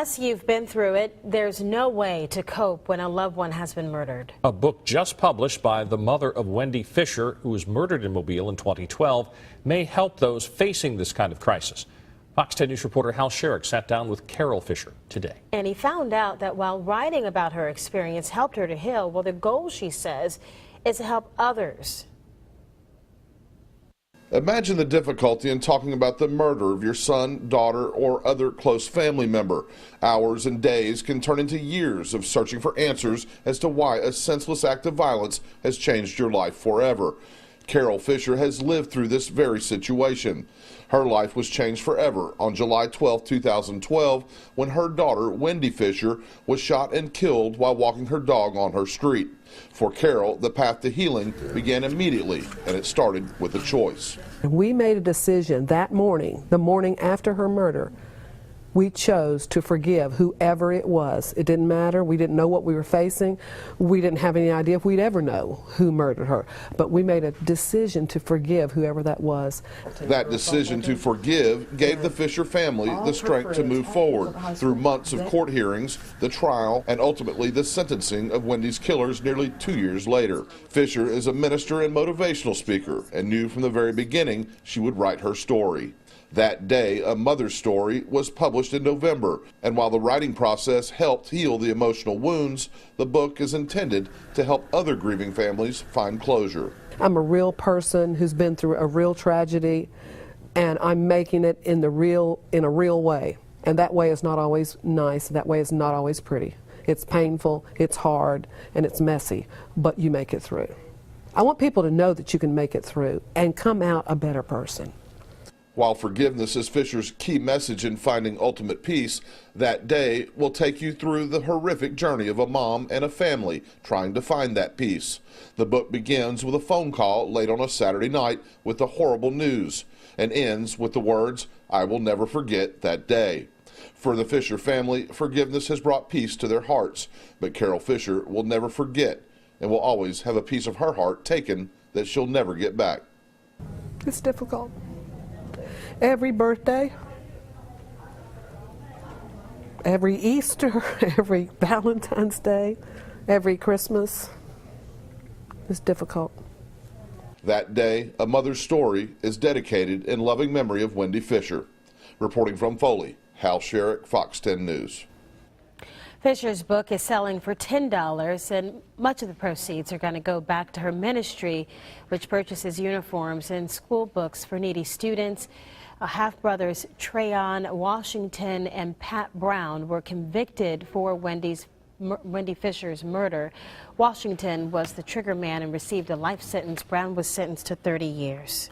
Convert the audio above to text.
Unless you've been through it, there's no way to cope when a loved one has been murdered. A book just published by the mother of Wendy Fisher, who was murdered in Mobile in 2012, may help those facing this kind of crisis. Fox 10 News reporter Hal Sherrick sat down with Carol Fisher today. And he found out that while writing about her experience helped her to heal, well, the goal, she says, is to help others. Imagine the difficulty in talking about the murder of your son, daughter, or other close family member. Hours and days can turn into years of searching for answers as to why a senseless act of violence has changed your life forever. Carol Fisher has lived through this very situation. Her life was changed forever on July 12, 2012, when her daughter, Wendy Fisher, was shot and killed while walking her dog on her street. For Carol, the path to healing began immediately, and it started with a choice. We made a decision that morning, the morning after her murder. We chose to forgive whoever it was. It didn't matter. We didn't know what we were facing. We didn't have any idea if we'd ever know who murdered her. But we made a decision to forgive whoever that was. That decision to forgive gave the Fisher family the strength to move forward through months of court hearings, the trial, and ultimately the sentencing of Wendy's killers nearly 2 years later. Fisher is a minister and motivational speaker and knew from the very beginning she would write her story. That day, A Mother's Story was published in November, and while the writing process helped heal the emotional wounds, the book is intended to help other grieving families find closure. I'm a real person who's been through a real tragedy, and I'm making it in a real way. And that way is not always nice, that way is not always pretty. It's painful, it's hard, and it's messy, but you make it through. I want people to know that you can make it through and come out a better person. While forgiveness is Fisher's key message in finding ultimate peace, that day will take you through the horrific journey of a mom and a family trying to find that peace. The book begins with a phone call late on a Saturday night with the horrible news and ends with the words, "I will never forget that day." For the Fisher family, forgiveness has brought peace to their hearts, but Carol Fisher will never forget and will always have a piece of her heart taken that she'll never get back. It's difficult. Every birthday, every Easter, every Valentine's Day, every Christmas, it's difficult. That day, A Mother's Story is dedicated in loving memory of Wendy Fisher. Reporting from Foley, Hal Sherrick, Fox 10 News. Fisher's book is selling for $10, and much of the proceeds are going to go back to her ministry, which purchases uniforms and school books for needy students. Half-brothers Trayon Washington and Pat Brown were convicted for Wendy Fisher's murder. Washington was the trigger man and received a life sentence. Brown was sentenced to 30 years.